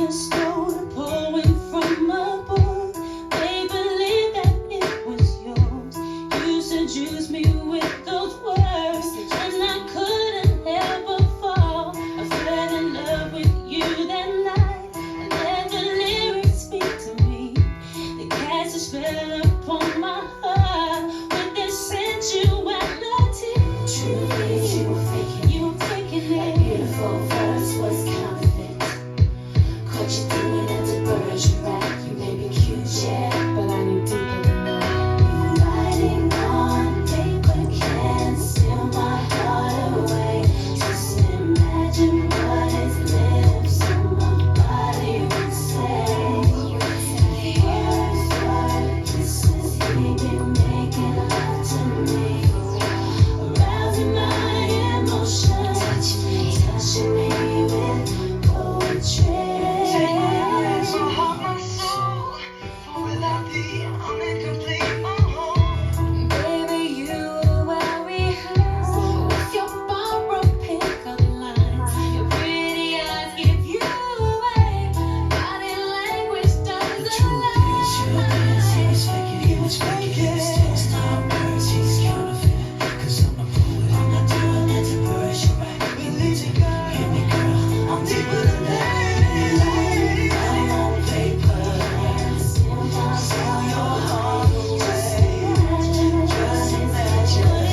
a stone pouring from above. They believe that it was yours. You seduced me with those words, and I couldn't help but fall. I fell in love with you that night, and let the lyrics speak to me. They cast a spell upon my heart with their sensuality. Truly, you were faking it. Beautiful verse was counterfeit. Caught you doing it to Bergerac. You may be cute, yeah, but I knew deeper than that. You writing on paper can't steal my heart away. Just imagine what his lips on my body would say. Words, kisses, he been making love to me, arousing my emotions, touching me with poetry. Baby, you were where we hurt with your borrowed pickup lines. Your pretty eyes give you away. Body language doesn't lie. He was faking. Still star birds, he's counterfeit. 'Cause I'm a poet, I'm not doing it to Bergerac. Believe me, girl, I'm deeper than that. I'm on paper, steal your heart away. Just imagine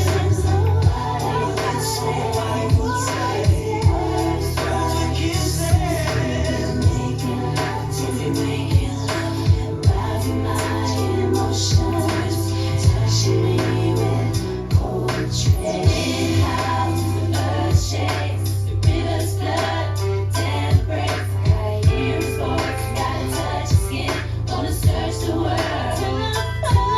that's all I would say. Words with kisses, making love to me, making love, arousing my emotions, touching me with poetry. How the earth shakes, the river's blood, death breaks. I hear his voice, gotta touch his skin, wanna search the world till I find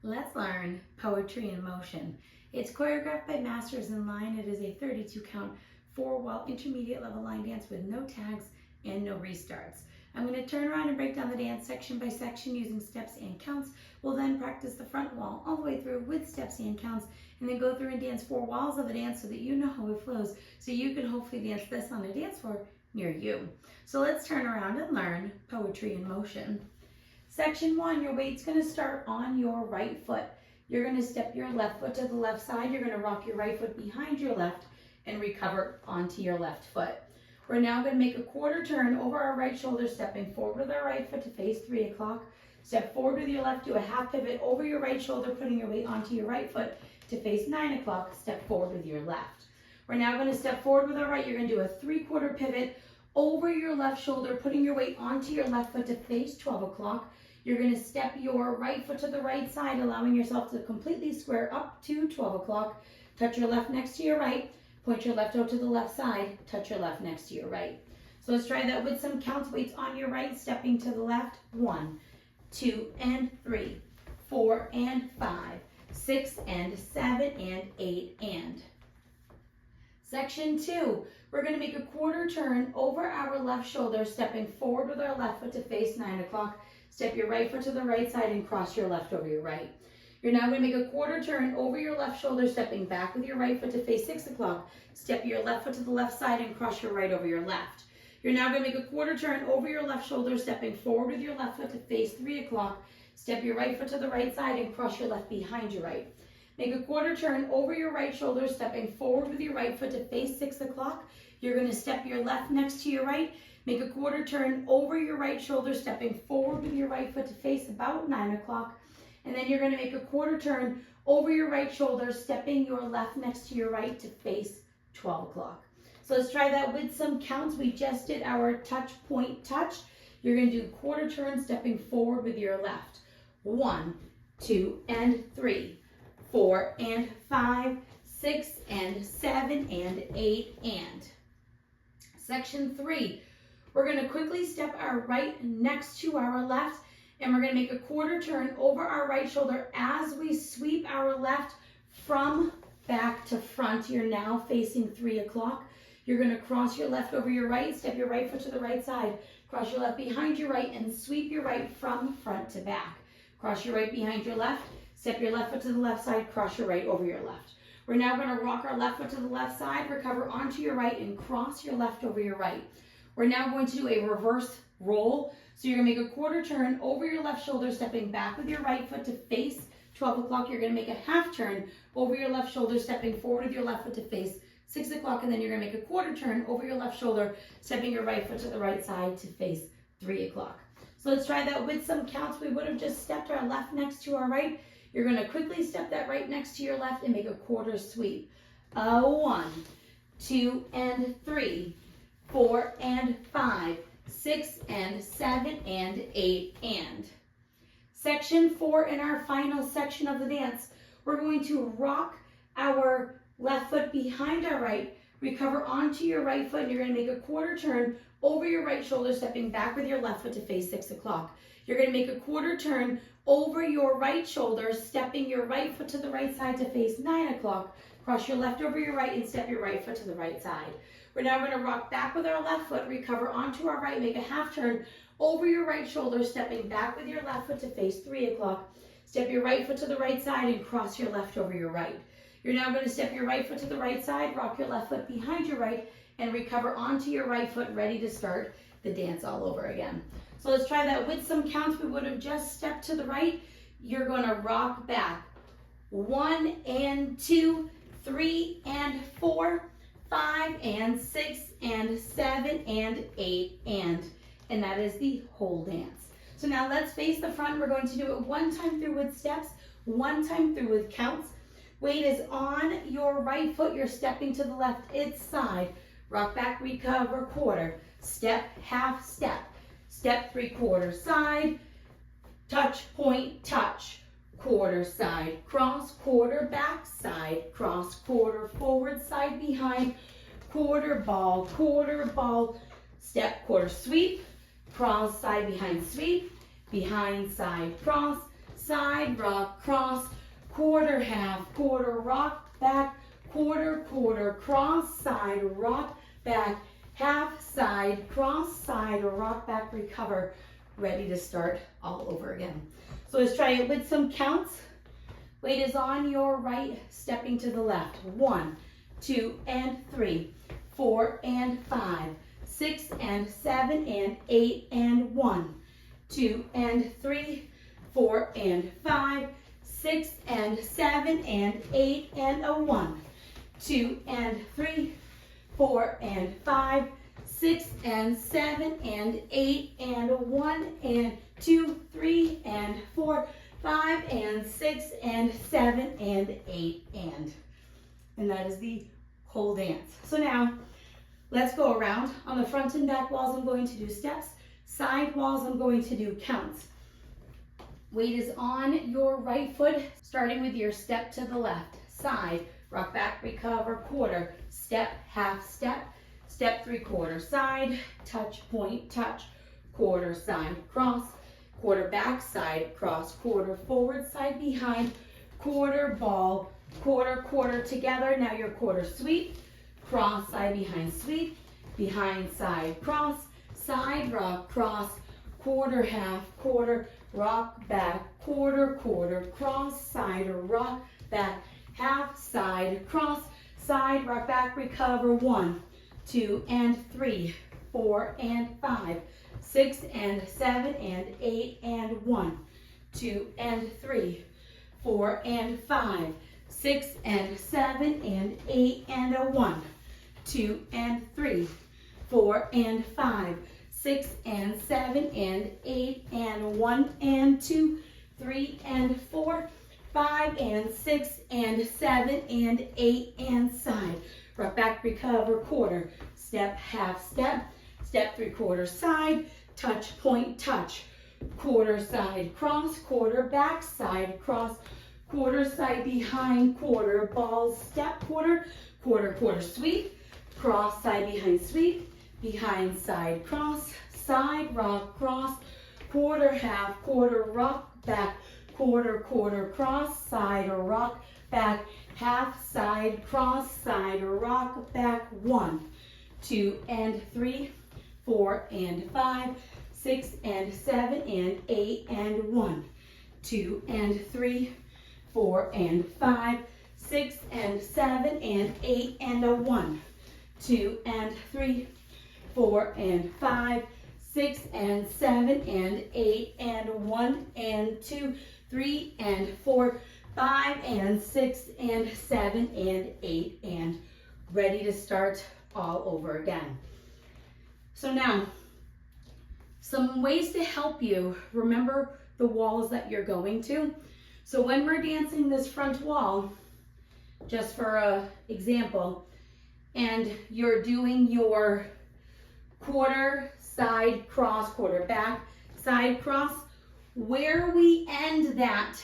Let's learn poetry in motion. It's choreographed by Masters in Line. It is a 32 count, 4-wall intermediate level line dance with no tags and no restarts. I'm going to turn around and break down the dance section by section using steps and counts. We'll then practice the front wall all the way through with steps and counts, and then go through and dance 4 walls of the dance so that you know how it flows, so you can hopefully dance this on a dance floor near you. So let's turn around and learn poetry in motion. Section 1, your weight's going to start on your right foot. You're going to step your left foot to the left side. You're going to rock your right foot behind your left and recover onto your left foot. We're now going to make a quarter turn over our right shoulder, stepping forward with our right foot to face 3 o'clock. Step forward with your left, do a half pivot over your right shoulder, putting your weight onto your right foot to face 9 o'clock. Step forward with your left. We're now going to step forward with our right. You're going to do a 3/4 pivot over your left shoulder, putting your weight onto your left foot to face 12 o'clock. You're going to step your right foot to the right side, allowing yourself to completely square up to 12 o'clock. Touch your left next to your right. Point your left toe to the left side. Touch your left next to your right. So let's try that with some counts. Weights on your right, stepping to the left. 1, 2, and 3, 4, and 5, 6, and 7, and 8, and. Section 2, we're going to make a quarter turn over our left shoulder, stepping forward with our left foot to face 9 o'clock. Step your right foot to the right side and cross your left over your right. You're now going to make a quarter turn over your left shoulder, stepping back with your right foot to face 6 o'clock. Step your left foot to the left side and cross your right over your left. You're now going to make a quarter turn over your left shoulder, stepping forward with your left foot to face 3 o'clock. Step your right foot to the right side and cross your left behind your right. Make a quarter turn over your right shoulder, stepping forward with your right foot to face 6 o'clock. You're going to step your left next to your right. Make a quarter turn over your right shoulder, stepping forward with your right foot to face about 9 o'clock. And then you're going to make a quarter turn over your right shoulder, stepping your left next to your right to face 12 o'clock. So let's try that with some counts. We just did our touch, point, touch. You're going to do quarter turn, stepping forward with your left. 1, 2, and 3, 4, and 5, 6, and 7, and 8, and. Section 3, we're going to quickly step our right next to our left, and we're going to make a quarter turn over our right shoulder as we sweep our left from back to front. You're now facing 3 o'clock. You're going to cross your left over your right, step your right foot to the right side, cross your left behind your right, and sweep your right from front to back. Cross your right behind your left, step your left foot to the left side, cross your right over your left. We're now going to rock our left foot to the left side, recover onto your right, and cross your left over your right. We're now going to do a reverse roll. So you're going to make a quarter turn over your left shoulder, stepping back with your right foot to face 12 o'clock. You're going to make a half turn over your left shoulder, stepping forward with your left foot to face 6 o'clock, and then you're going to make a quarter turn over your left shoulder, stepping your right foot to the right side to face 3 o'clock. So let's try that with some counts. We would have just stepped our left next to our right. You're going to quickly step that right next to your left and make a quarter sweep. 1, 2, and 3, 4, and 5, 6, and 7, and 8, and. Section 4, in our final section of the dance, we're going to rock our left foot behind our right, recover onto your right foot, and you're going to make a quarter turn over your right shoulder, stepping back with your left foot to face 6 o'clock. You're going to make a quarter turn over your right shoulder, stepping your right foot to the right side to face 9 o'clock. Cross your left over your right and step your right foot to the right side. We're now going to rock back with our left foot, recover onto our right, make a half turn over your right shoulder, stepping back with your left foot to face 3 o'clock. Step your right foot to the right side and cross your left over your right. You're now going to step your right foot to the right side, rock your left foot behind your right, and recover onto your right foot, ready to start the dance all over again. So let's try that with some counts. We would have just stepped to the right. You're going to rock back. 1 and 2, 3 and 4, 5 and 6 and 7 and 8 and that is the whole dance. So now let's face the front. We're going to do it one time through with steps, one time through with counts. Weight is on your right foot. You're stepping to the left, its side. Rock back, recover, quarter. Step, half step. Step, 3/4 side. Touch, point, touch. Quarter side, cross, quarter back side, cross, quarter forward side behind, quarter ball, step, quarter sweep, cross, side behind sweep, behind side cross, side rock, cross, quarter half, quarter rock back, quarter cross, side rock back, half side cross, side rock back, recover, ready to start all over again. So let's try it with some counts. Weight is on your right, stepping to the left. 1, 2, and 3, 4 and 5, 6 and 7 and 8 and 1, 2 and 3, 4 and 5, 6 and 7 and 8 and a 1, 2 and 3, 4 and 5, 6 and 7 and 8 and a 1 and 2, 3 and 4, 5 and 6 and 7 and 8 and that is the whole dance. So now let's go around. On the front and back walls, I'm going to do steps. Side walls, I'm going to do counts. Weight is on your right foot, starting with your step to the left. Side, rock back, recover, quarter, step, half step, step, 3/4 side, touch, point, touch, quarter side, cross, quarter back side, cross, quarter forward side behind, quarter ball, quarter together. Now your quarter sweep, cross, side behind sweep, behind side cross, side rock, cross, quarter half, quarter rock back, quarter, quarter, cross, side, or rock back, half, side, cross, side, rock back, recover, 1, 2, and 3, 4, and 5, 6, and 7, and 8, and 1, 2, and 3, 4, and 5, 6, and 7, and 8, and a 1, 2, and 3, 4, and 5, 6, and 7, and 8, and 1, and 2, 3, and 4, 5, and 6, and 7, and 8, and side. Rock back, recover, quarter, step, half step, step, 3/4 side, touch, point, touch, quarter side, cross, quarter back, side, cross, quarter side behind, quarter ball, step, quarter, quarter, quarter sweep, cross, side behind sweep, behind side cross, side rock cross, quarter half, quarter rock back, quarter, quarter cross, side or rock back, half side cross, side or rock back, 1, 2, and 3, 4, and 5, 6, and 7, and 8, and 1, 2, and 3, 4, and 5, 6, and 7, and 8, and a 1, 2, and 3, 4, and 5, 6, and 7, and 8, and 1, and 2, 3, and 4, 5, and 6, and 7, and 8, and ready to start all over again. So now, some ways to help you remember the walls that you're going to. So when we're dancing this front wall, just for an example, and you're doing your quarter side cross, quarter back side cross, where we end that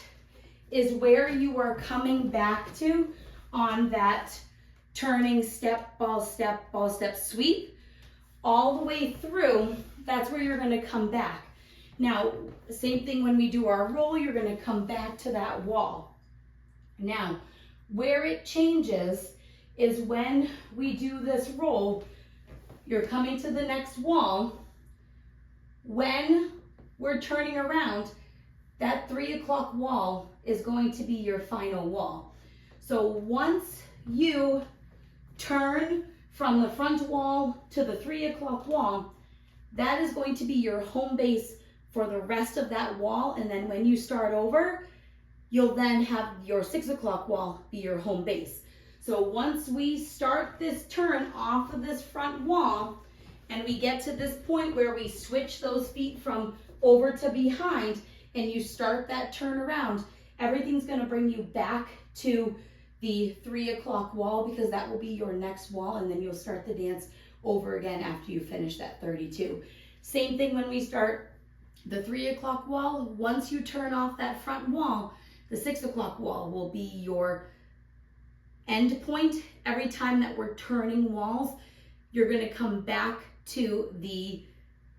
is where you are coming back to on that turning step, ball, step sweep, all the way through. That's where you're going to come back. Now, same thing when we do our roll, you're going to come back to that wall. Now, where it changes is when we do this roll, you're coming to the next wall. When we're turning around, that 3 o'clock wall is going to be your final wall. So once you turn from the front wall to the 3 o'clock wall, that is going to be your home base for the rest of that wall. And then when you start over, you'll then have your 6 o'clock wall be your home base. So once we start this turn off of this front wall and we get to this point where we switch those feet from over to behind and you start that turn around, everything's going to bring you back to the 3 o'clock wall, because that will be your next wall, and then you'll start the dance over again after you finish that 32. Same thing when we start the 3 o'clock wall. Once you turn off that front wall, the 6 o'clock wall will be your end point. Every time that we're turning walls, you're going to come back to the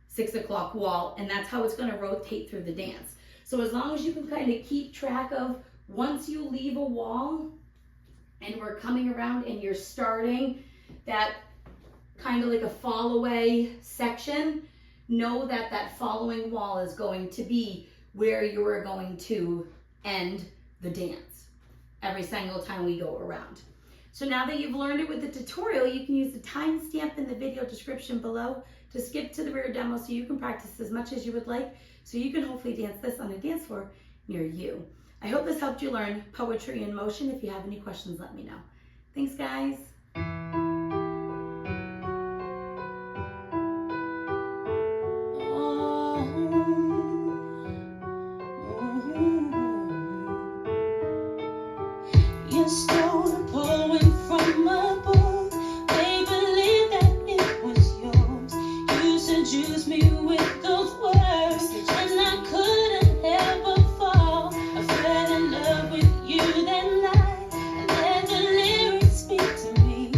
6 o'clock wall, and that's how it's going to rotate through the dance. So as long as you can kind of keep track of, once you leave a wall and we're coming around and you're starting that kind of like a fall away section, know that that following wall is going to be where you are going to end the dance every single time we go around. So now that you've learned it with the tutorial, you can use the timestamp in the video description below to skip to the rear demo so you can practice as much as you would like, so you can hopefully dance this on a dance floor near you. I hope this helped you learn poetry in motion. If you have any questions, let me know. Thanks, guys. You stole a poem from a book. They believe that it was yours. You seduced me with those words, and I couldn't help but fall. I fell in love with you that night, and let the lyrics speak to me.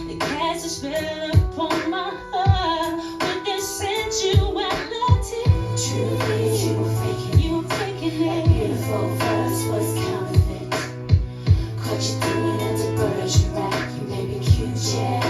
They cast a spell upon my heart with their sensuality. Truly, you were faking. You were faking That it. beautiful verse was counterfeit. Caught you doing it to Bergerac. You made me cute, yeah.